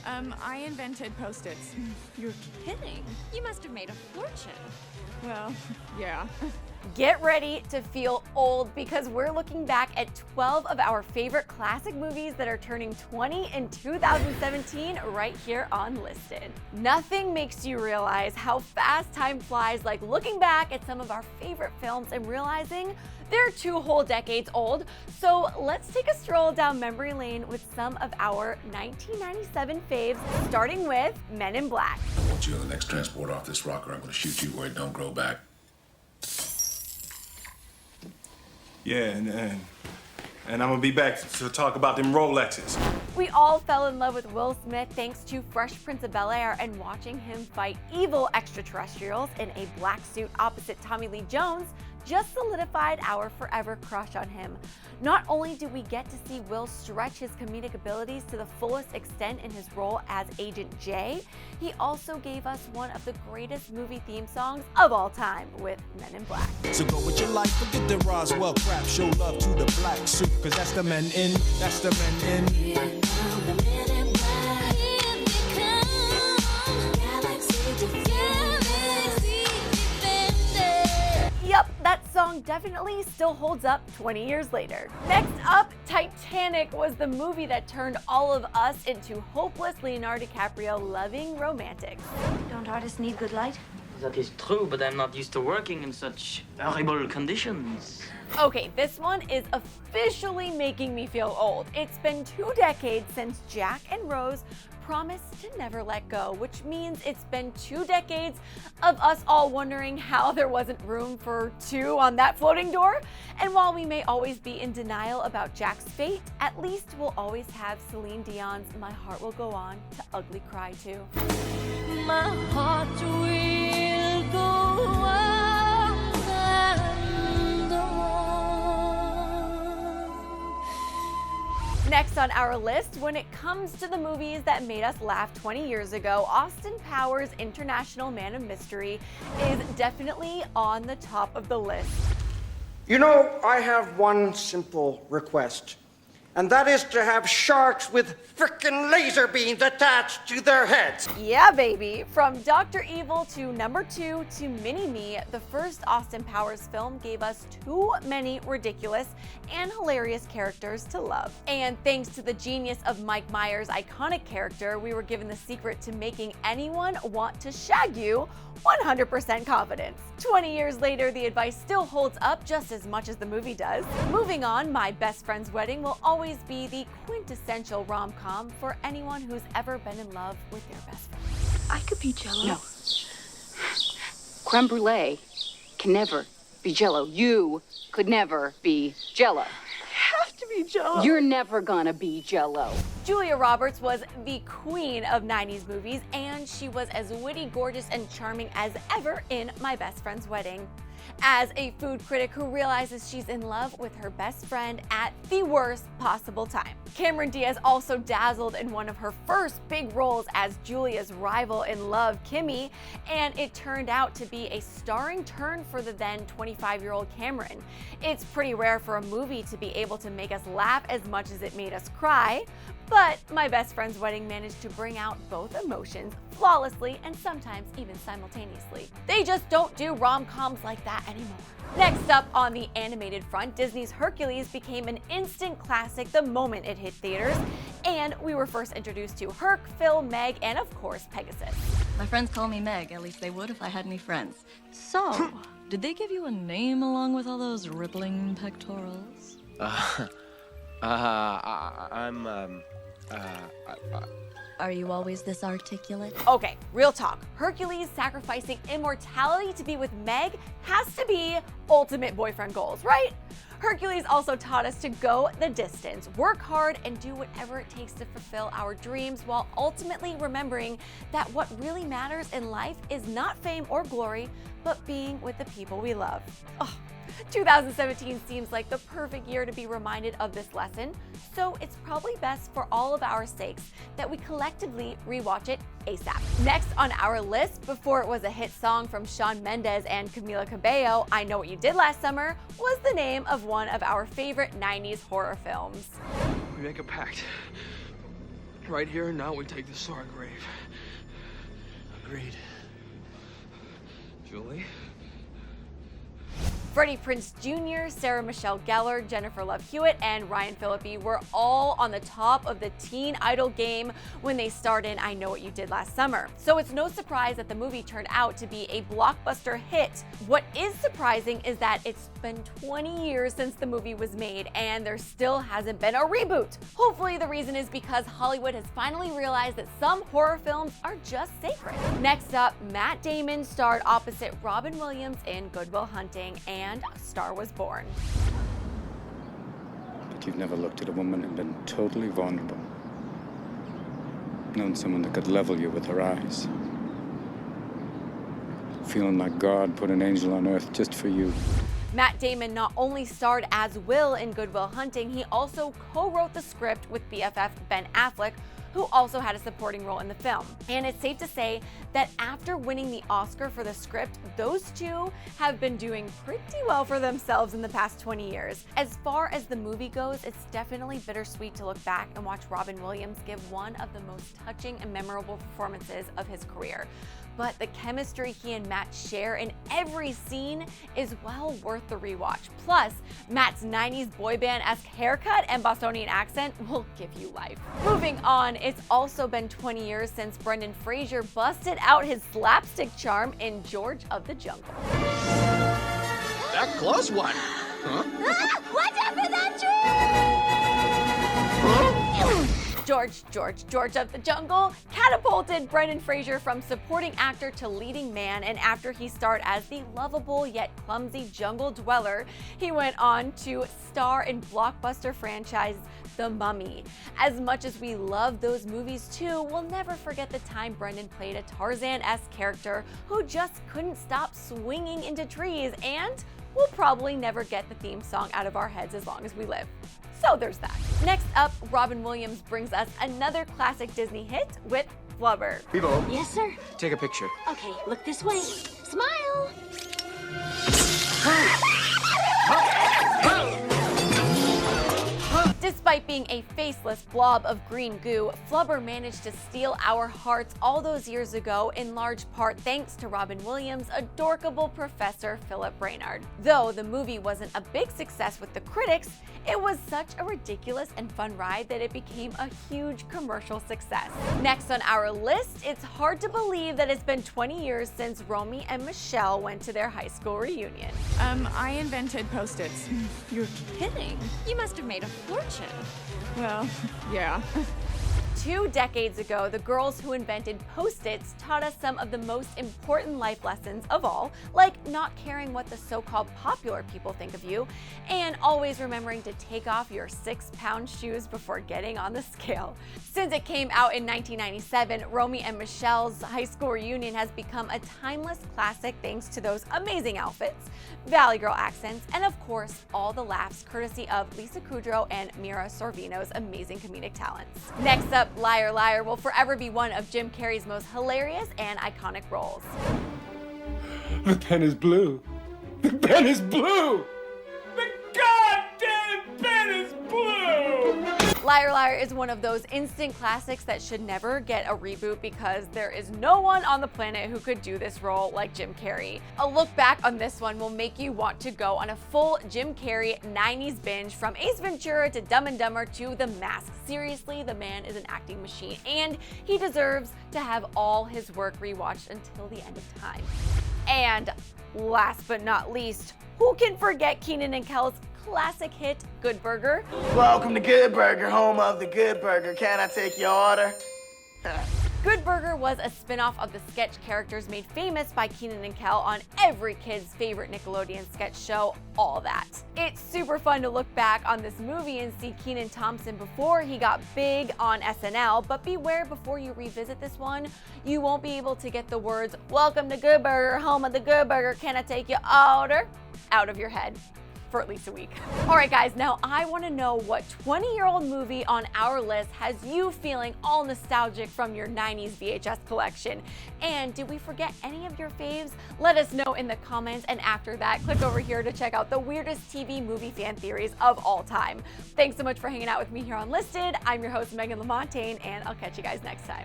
I invented Post-its. You're kidding. You must have made a fortune. Well, yeah. Get ready to feel old because we're looking back at 12 of our favorite classic movies that are turning 20 in 2017 right here on Listed. Nothing makes you realize how fast time flies like looking back at some of our favorite films and realizing they're 2 whole decades old. So let's take a stroll down memory lane with some of our 1997 faves, starting with Men in Black. I want you on the next transport off this rocker. I'm gonna shoot you where it don't grow back. Yeah, and I'm gonna be back to talk about them Rolexes. We all fell in love with Will Smith thanks to Fresh Prince of Bel-Air and watching him fight evil extraterrestrials in a black suit opposite Tommy Lee Jones just solidified our forever crush on him. Not only do we get to see Will stretch his comedic abilities to the fullest extent in his role as Agent J, he also gave us one of the greatest movie theme songs of all time with Men in Black. So go with your life, forget the Roswell crap, show love to the black suit, cause that's the men in, that's the men in. Here come the men in black. Here they come. Galaxy Defender. Yup, that song definitely still holds up 20 years later. Next up, Titanic was the movie that turned all of us into hopeless Leonardo DiCaprio loving romantics. Don't artists need good light? That is true, but I'm not used to working in such horrible conditions. Okay, this one is officially making me feel old. It's been 2 decades since Jack and Rose promised to never let go, which means it's been 2 decades of us all wondering how there wasn't room for 2 on that floating door. And while we may always be in denial about Jack's fate, at least we'll always have Celine Dion's My Heart Will Go On to ugly cry to. My heart will go on and on. Next on our list, when it comes to the movies that made us laugh 20 years ago, Austin Powers' International Man of Mystery is definitely on the top of the list. You know, I have one simple request, and that is to have sharks with frickin' laser beams attached to their heads. Yeah, baby. From Dr. Evil to Number 2 to Mini-Me, the first Austin Powers film gave us too many ridiculous and hilarious characters to love. And thanks to the genius of Mike Myers' iconic character, we were given the secret to making anyone want to shag you 100% confidence. 20 years later, the advice still holds up just as much as the movie does. Moving on, My Best Friend's Wedding will always be the quintessential rom-com for anyone who's ever been in love with their best friend. I could be Jello. No. Creme brulee can never be Jello. You could never be Jello. Have to be Jello. You're never gonna be Jello. Julia Roberts was the queen of 90s movies, and she was as witty, gorgeous, and charming as ever in My Best Friend's Wedding. As a food critic who realizes she's in love with her best friend at the worst possible time. Cameron Diaz also dazzled in one of her first big roles as Julia's rival in love, Kimmy, and it turned out to be a starring turn for the then 25-year-old Cameron. It's pretty rare for a movie to be able to make us laugh as much as it made us cry, but My Best Friend's Wedding managed to bring out both emotions flawlessly and sometimes even simultaneously. They just don't do rom-coms like that anymore. Next up on the animated front, Disney's Hercules became an instant classic the moment it hit theaters, and we were first introduced to Herc, Phil, Meg, and of course Pegasus. My friends call me Meg, at least they would if I had any friends. So, did they give you a name along with all those rippling pectorals? Are you always this articulate? Okay, real talk. Hercules sacrificing immortality to be with Meg has to be ultimate boyfriend goals, right? Hercules also taught us to go the distance, work hard, and do whatever it takes to fulfill our dreams while ultimately remembering that what really matters in life is not fame or glory, but being with the people we love. Oh, 2017 seems like the perfect year to be reminded of this lesson, so it's probably best for all of our sakes that we collectively rewatch it ASAP. Next on our list, before it was a hit song from Shawn Mendes and Camila Cabello, I Know What You Did Last Summer, was the name of one of our favorite 90s horror films. We make a pact. Right here and now we take this to our grave. Agreed. Julie? Freddie Prinze Jr., Sarah Michelle Gellar, Jennifer Love Hewitt, and Ryan Phillippe were all on the top of the teen idol game when they starred in I Know What You Did Last Summer. So it's no surprise that the movie turned out to be a blockbuster hit. What is surprising is that it's been 20 years since the movie was made and there still hasn't been a reboot. Hopefully the reason is because Hollywood has finally realized that some horror films are just sacred. Next up, Matt Damon starred opposite Robin Williams in Good Will Hunting, and A Star Was Born. But you've never looked at a woman and been totally vulnerable. Known someone that could level you with her eyes. Feeling like God put an angel on earth just for you. Matt Damon not only starred as Will in Good Will Hunting, he also co-wrote the script with BFF Ben Affleck, who also had a supporting role in the film. And it's safe to say that after winning the Oscar for the script, those two have been doing pretty well for themselves in the past 20 years. As far as the movie goes, it's definitely bittersweet to look back and watch Robin Williams give one of the most touching and memorable performances of his career. But the chemistry he and Matt share in every scene is well worth the rewatch. Plus, Matt's 90s boy band-esque haircut and Bostonian accent will give you life. Moving on, it's also been 20 years since Brendan Fraser busted out his slapstick charm in George of the Jungle. That close one. Huh? Ah, watch out for that tree! George of the Jungle catapulted Brendan Fraser from supporting actor to leading man, and after he starred as the lovable yet clumsy jungle dweller, he went on to star in blockbuster franchise The Mummy. As much as we love those movies too, we'll never forget the time Brendan played a Tarzan-esque character who just couldn't stop swinging into trees, and we'll probably never get the theme song out of our heads as long as we live. So there's that. Next up, Robin Williams brings us another classic Disney hit with Flubber. People. Yes, sir. Take a picture. Okay, look this way. Smile. Despite being a faceless blob of green goo, Flubber managed to steal our hearts all those years ago, in large part thanks to Robin Williams' adorkable Professor Philip Brainard. Though the movie wasn't a big success with the critics, it was such a ridiculous and fun ride that it became a huge commercial success. Next on our list, it's hard to believe that it's been 20 years since Romy and Michele went to their high school reunion. I invented Post-its. You're kidding. You must have made a fortune. Well, yeah. 2 decades ago, the girls who invented Post-its taught us some of the most important life lessons of all, like not caring what the so-called popular people think of you, and always remembering to take off your 6-pound shoes before getting on the scale. Since it came out in 1997, Romy and Michele's high school reunion has become a timeless classic thanks to those amazing outfits, Valley Girl accents, and of course, all the laughs courtesy of Lisa Kudrow and Mira Sorvino's amazing comedic talents. Next up, Liar Liar will forever be one of Jim Carrey's most hilarious and iconic roles. The pen is blue. The pen is blue! The goddamn pen is blue! Liar Liar is one of those instant classics that should never get a reboot because there is no one on the planet who could do this role like Jim Carrey. A look back on this one will make you want to go on a full Jim Carrey 90s binge from Ace Ventura to Dumb and Dumber to The Mask. Seriously, the man is an acting machine and he deserves to have all his work rewatched until the end of time. And last but not least, who can forget Keenan and Kel's classic hit, Good Burger? Welcome to Good Burger, home of the Good Burger. Can I take your order? Good Burger was a spin-off of the sketch characters made famous by Keenan and Kel on every kid's favorite Nickelodeon sketch show, All That. It's super fun to look back on this movie and see Kenan Thompson before he got big on SNL, but beware before you revisit this one, you won't be able to get the words, "Welcome to Good Burger, home of the Good Burger, can I take your order?" out of your head. for at least a week. All right, guys, now I want to know what 20-year-old movie on our list has you feeling all nostalgic from your 90s VHS collection. And did we forget any of your faves? Let us know in the comments, and after that, click over here to check out the weirdest TV movie fan theories of all time. Thanks so much for hanging out with me here on Listed. I'm your host, Megan LaMontagne, and I'll catch you guys next time.